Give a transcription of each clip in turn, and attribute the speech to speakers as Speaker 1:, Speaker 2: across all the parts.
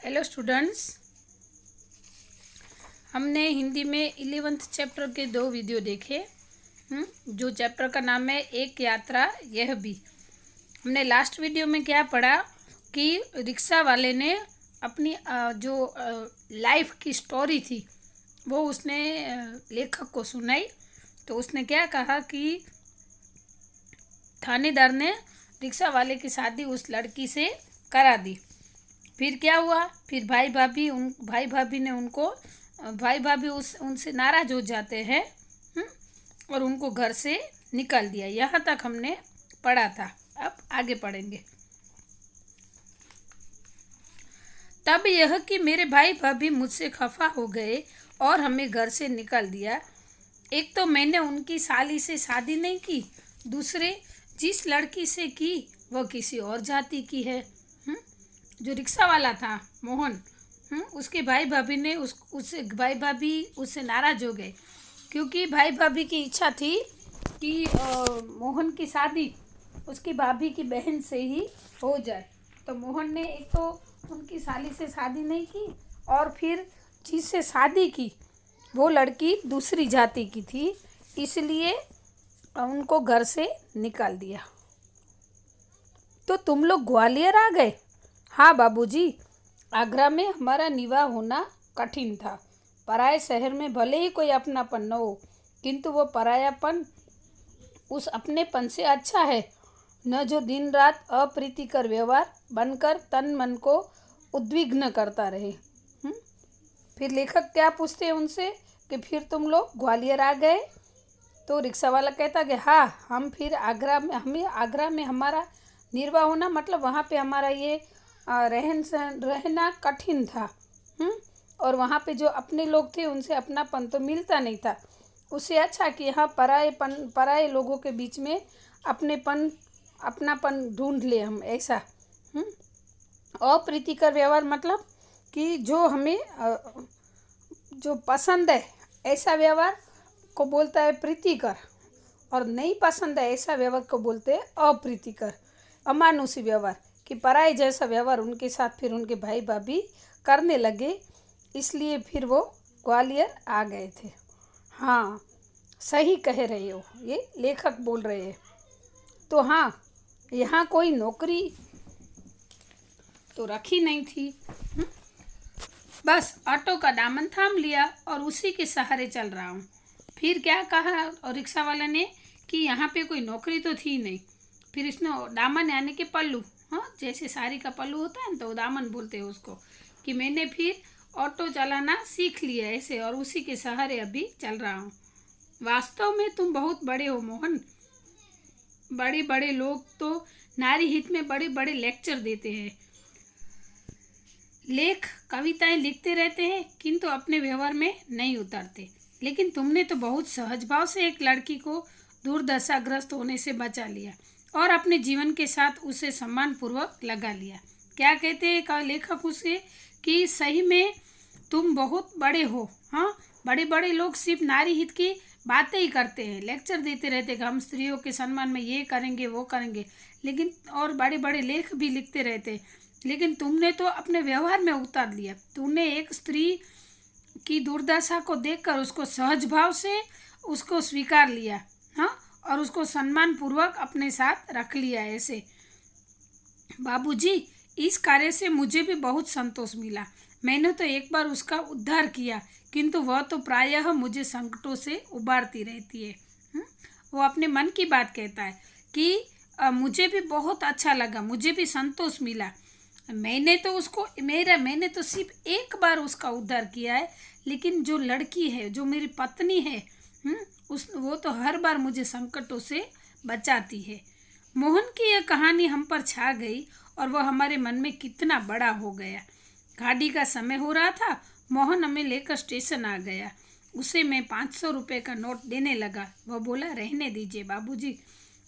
Speaker 1: Hello students, हमने हिंदी में 11th chapter के 2 वीडियो देखे। जो चैप्टर का नाम है एक यात्रा यह भी। हमने लास्ट वीडियो में क्या पढ़ा कि रिक्शा वाले ने अपनी जो लाइफ की स्टोरी थी वो उसने लेखक को सुनाई। तो उसने क्या कहा कि थानेदार ने रिक्शा वाले की शादी उस लड़की से करा दी। फिर क्या हुआ, फिर भाई भाभी उनसे नाराज हो जाते हैं और उनको घर से निकाल दिया। यहाँ तक हमने पढ़ा था। अब आगे पढ़ेंगे। तब यह कि मेरे भाई भाभी मुझसे खफा हो गए और हमें घर से निकाल दिया। एक तो मैंने उनकी साली से शादी नहीं की, दूसरे जिस लड़की से की वह किसी और जाति की है। जो रिक्शा वाला था मोहन, उसके भाई भाभी उससे नाराज हो गए, क्योंकि भाई भाभी की इच्छा थी कि मोहन की शादी उसकी भाभी की बहन से ही हो जाए। तो मोहन ने एक तो उनकी साली से शादी नहीं की और फिर जिससे शादी की वो लड़की दूसरी जाति की थी, इसलिए उनको घर से निकाल दिया। तो तुम लोग ग्वालियर आ गए? हाँ बाबूजी, आगरा में हमारा निवाह होना कठिन था। पराए शहर में भले ही कोई अपनापन न हो, किंतु वो परायापन उस अपनेपन से अच्छा है न जो दिन रात अप्रीतिकर व्यवहार बनकर तन मन को उद्विग्न करता रहे। फिर लेखक क्या पूछते हैं उनसे कि फिर तुम लोग ग्वालियर आ गए? तो रिक्शा वाला कहता कि हाँ, आगरा में हमारा निर्वाह होना मतलब वहाँ पे हमारा ये रहना कठिन था। और वहाँ पे जो अपने लोग थे उनसे अपनापन तो मिलता नहीं था। उससे अच्छा कि यहाँ पराए लोगों के बीच में अपनापन ढूंढ ले हम, ऐसा। अप्रीतिकर व्यवहार मतलब कि जो हमें जो पसंद है ऐसा व्यवहार को बोलता है प्रीतिकर, और नहीं पसंद है ऐसा व्यवहार को बोलते हैं अप्रीतिकर, अमानुषी व्यवहार। कि पराये जैसा व्यवहार उनके साथ फिर उनके भाई भाभी करने लगे, इसलिए फिर वो ग्वालियर आ गए थे। हाँ, सही कह रहे हो, ये लेखक बोल रहे हैं। तो हाँ, यहाँ कोई नौकरी तो रखी नहीं थी। बस ऑटो का दामन थाम लिया और उसी के सहारे चल रहा हूँ। फिर क्या कहा और रिक्शा वाले ने कि यहाँ पे कोई नौकरी तो थी नहीं। फिर इसने दामन यानी कि पल्लू, जैसे साड़ी का पल्लू होता है ना, तो दामन बोलते हैं उसको, कि मैंने फिर ऑटो चलाना सीख लिया ऐसे और उसी के सहारे अभी चल रहा हूँ। वास्तव में तुम बहुत बड़े हो मोहन। बड़े बड़े लोग तो नारी हित में बड़े बड़े लेक्चर देते हैं, कविताएं लिखते रहते हैं, किंतु अपने व्यवहार में नहीं उतारते। लेकिन तुमने तो बहुत सहज भाव से एक लड़की को दुर्दशाग्रस्त होने से बचा लिया और अपने जीवन के साथ उसे सम्मानपूर्वक लगा लिया। क्या कहते हैं लेखक उसे कि सही में तुम बहुत बड़े हो। हाँ, बड़े बड़े लोग सिर्फ नारी हित की बातें ही करते हैं, लेक्चर देते रहते हैं कि हम स्त्रियों के सम्मान में ये करेंगे वो करेंगे, लेकिन और बड़े बड़े लेख भी लिखते रहते हैं, लेकिन तुमने तो अपने व्यवहार में उतार लिया। तुमने एक स्त्री की दुर्दशा को देखकर उसको सहज भाव से उसको स्वीकार लिया, हाँ, और उसको सम्मान पूर्वक अपने साथ रख लिया ऐसे। बाबूजी, इस कार्य से मुझे भी बहुत संतोष मिला। मैंने तो एक बार उसका उद्धार किया, किंतु वह तो प्रायः मुझे संकटों से उबारती रहती है। वो अपने मन की बात कहता है कि मुझे भी बहुत अच्छा लगा, मुझे भी संतोष मिला। मैंने तो सिर्फ एक बार उसका उद्धार किया है, लेकिन जो लड़की है, जो मेरी पत्नी है, वो तो हर बार मुझे संकटों से बचाती है। मोहन की यह कहानी हम पर छा गई और वह हमारे मन में कितना बड़ा हो गया। गाड़ी का समय हो रहा था। मोहन हमें लेकर स्टेशन आ गया। उसे मैं 500 रुपये का नोट देने लगा। वह बोला, रहने दीजिए बाबूजी।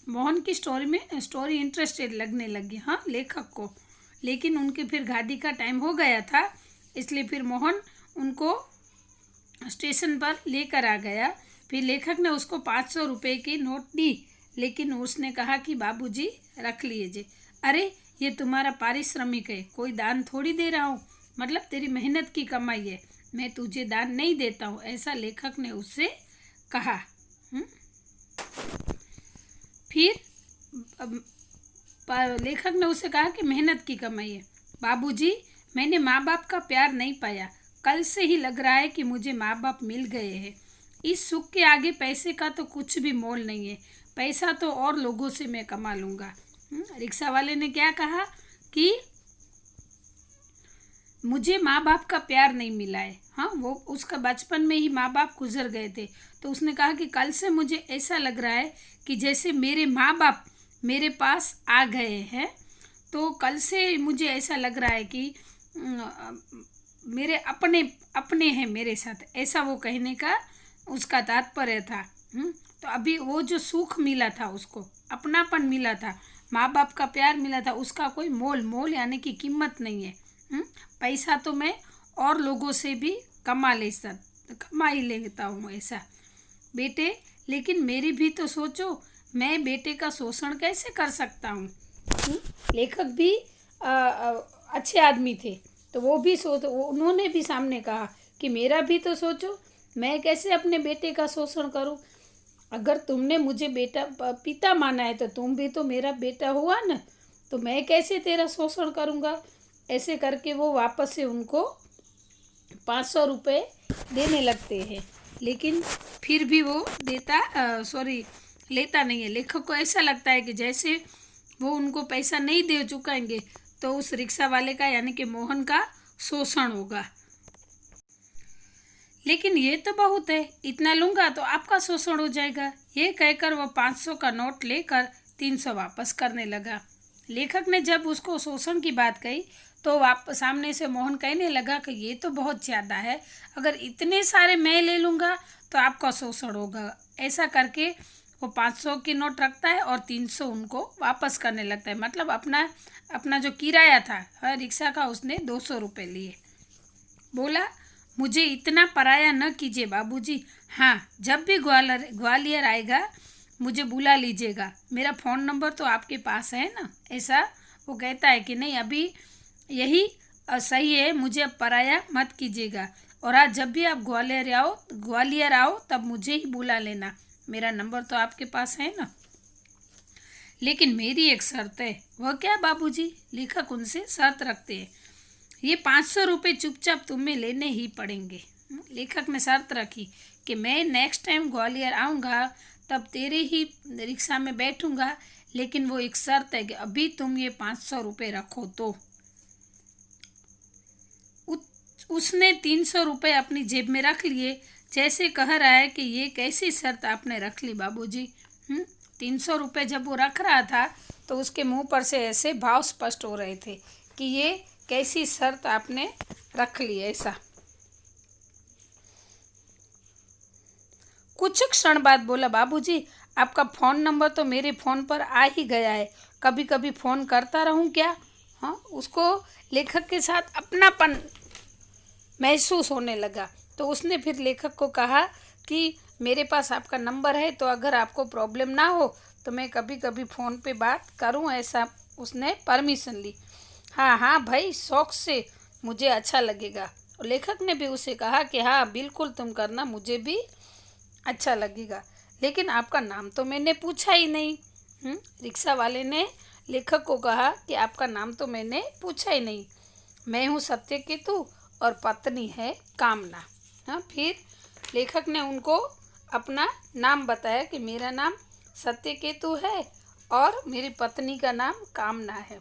Speaker 1: मोहन की स्टोरी इंटरेस्टेड लगने लगी, हाँ, लेखक को। लेकिन उनके फिर गाड़ी का टाइम हो गया था, इसलिए फिर मोहन उनको स्टेशन पर लेकर आ गया। फिर लेखक ने उसको 500 रुपये की नोट दी, लेकिन उसने कहा कि बाबूजी रख लीजिए। अरे, ये तुम्हारा पारिश्रमिक है, कोई दान थोड़ी दे रहा हूँ। मतलब तेरी मेहनत की कमाई है, मैं तुझे दान नहीं देता हूँ, ऐसा लेखक ने उससे कहा। फिर लेखक ने उससे कहा कि मेहनत की कमाई है। बाबूजी, मैंने माँ बाप का प्यार नहीं पाया, कल से ही लग रहा है कि मुझे माँ बाप मिल गए हैं। इस सुख के आगे पैसे का तो कुछ भी मोल नहीं है, पैसा तो और लोगों से मैं कमा लूँगा। रिक्शा वाले ने क्या कहा कि मुझे माँ बाप का प्यार नहीं मिला है। हाँ, वो उसका बचपन में ही माँ बाप गुजर गए थे, तो उसने कहा कि कल से मुझे ऐसा लग रहा है कि जैसे मेरे माँ बाप मेरे पास आ गए हैं। तो कल से मुझे ऐसा लग रहा है कि मेरे अपने अपने हैं मेरे साथ, ऐसा वो कहने का उसका तात्पर्य था। तो अभी वो जो सुख मिला था, उसको अपनापन मिला था, माँ बाप का प्यार मिला था, उसका कोई मोल यानी कि कीमत नहीं है। पैसा तो मैं और लोगों से भी कमा ही लेता हूँ ऐसा। बेटे, लेकिन मेरी भी तो सोचो, मैं बेटे का शोषण कैसे कर सकता हूँ। लेखक भी अच्छे आदमी थे, तो वो भी उन्होंने भी सामने कहा कि मेरा भी तो सोचो, मैं कैसे अपने बेटे का शोषण करूँ। अगर तुमने मुझे बेटा पिता माना है तो तुम भी तो मेरा बेटा हुआ ना, तो मैं कैसे तेरा शोषण करूँगा। ऐसे करके वो वापस से उनको 500 रुपये देने लगते हैं, लेकिन फिर भी वो लेता नहीं है। लेखक को ऐसा लगता है कि जैसे वो उनको पैसा नहीं दे चुकाएंगे तो उस रिक्शा वाले का यानी कि मोहन का शोषण होगा। लेकिन ये तो बहुत है, इतना लूँगा तो आपका शोषण हो जाएगा। ये कहकर वो 500 का नोट लेकर 300 वापस करने लगा। लेखक ने जब उसको शोषण की बात कही तो सामने से मोहन कहने लगा कि ये तो बहुत ज़्यादा है, अगर इतने सारे मैं ले लूँगा तो आपका शोषण होगा। ऐसा करके वो 500 की नोट रखता है और 300 उनको वापस करने लगता है। मतलब अपना जो किराया था रिक्शा का, उसने 200 रुपये लिए। बोला, मुझे इतना पराया न कीजिए बाबूजी। हाँ, जब भी ग्वालियर आएगा मुझे बुला लीजिएगा, मेरा फ़ोन नंबर तो आपके पास है ना। ऐसा वो कहता है कि नहीं, अभी यही सही है, मुझे अब पराया मत कीजिएगा, और आज जब भी आप ग्वालियर आओ तब मुझे ही बुला लेना, मेरा नंबर तो आपके पास है ना। लेकिन मेरी एक शर्त है। वह क्या बाबूजी? लेखक उनसे शर्त रखते हैं। ये 500 रुपये चुपचाप तुम्हें लेने ही पड़ेंगे। लेखक ने शर्त रखी कि मैं नेक्स्ट टाइम ग्वालियर आऊँगा तब तेरे ही रिक्शा में बैठूँगा, लेकिन वो एक शर्त है कि अभी तुम ये 500 रुपये रखो। तो उसने 300 रुपये अपनी जेब में रख लिए, जैसे कह रहा है कि ये कैसी शर्त आपने रख ली बाबूजी। 300 रुपये जब वो रख रहा था तो उसके मुंह पर से ऐसे भाव स्पष्ट हो रहे थे कि ये कैसी शर्त आपने रख ली ऐसा। कुछ क्षण बाद बोला, बाबूजी आपका फ़ोन नंबर तो मेरे फ़ोन पर आ ही गया है, कभी कभी फ़ोन करता रहूं क्या। हाँ, उसको लेखक के साथ अपनापन महसूस होने लगा। तो उसने फिर लेखक को कहा कि मेरे पास आपका नंबर है, तो अगर आपको प्रॉब्लम ना हो तो मैं कभी कभी फ़ोन पे बात करूं, ऐसा उसने परमिशन ली। हाँ हाँ भाई, शौक़ से, मुझे अच्छा लगेगा। और लेखक ने भी उसे कहा कि हाँ बिल्कुल तुम करना, मुझे भी अच्छा लगेगा, लेकिन आपका नाम तो मैंने पूछा ही नहीं। रिक्शा वाले ने लेखक को कहा कि आपका नाम तो मैंने पूछा ही नहीं, मैं हूँ सत्यकेतु और पत्नी है कामना। हाँ, फिर लेखक ने उनको अपना नाम बताया कि मेरा नाम सत्यकेतु है और मेरी पत्नी का नाम कामना है।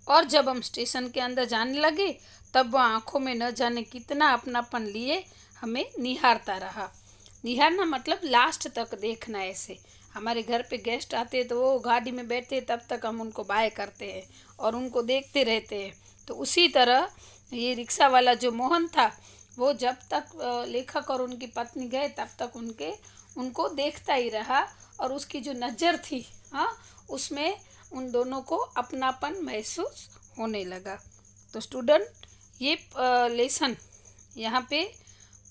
Speaker 1: और जब हम स्टेशन के अंदर जाने लगे तब वह आँखों में न जाने कितना अपनापन लिए हमें निहारता रहा। निहारना मतलब लास्ट तक देखना। ऐसे हमारे घर पे गेस्ट आते तो वो गाड़ी में बैठते तब तक हम उनको बाय करते हैं और उनको देखते रहते हैं। तो उसी तरह ये रिक्शा वाला जो मोहन था, वो जब तक लेखक और उनकी पत्नी गए तब तक उनको देखता ही रहा, और उसकी जो नज़र थी उसमें उन दोनों को अपनापन महसूस होने लगा। तो स्टूडेंट, ये लेसन यहाँ पे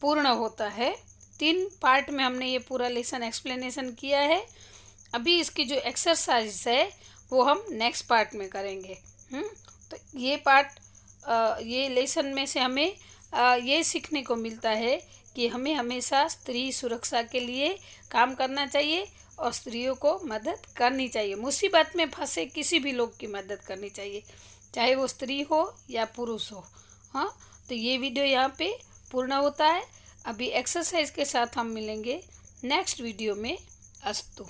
Speaker 1: पूर्ण होता है। 3 पार्ट में हमने ये पूरा लेसन एक्सप्लेनेशन किया है। अभी इसकी जो एक्सरसाइज है वो हम नेक्स्ट पार्ट में करेंगे। तो ये पार्ट ये लेसन में से हमें ये सीखने को मिलता है कि हमें हमेशा स्त्री सुरक्षा के लिए काम करना चाहिए और स्त्रियों को मदद करनी चाहिए। मुसीबत में फंसे किसी भी लोग की मदद करनी चाहिए, चाहे वो स्त्री हो या पुरुष हो। हाँ, तो ये वीडियो यहाँ पे पूर्ण होता है। अभी एक्सरसाइज के साथ हम मिलेंगे नेक्स्ट वीडियो में। अस्तु।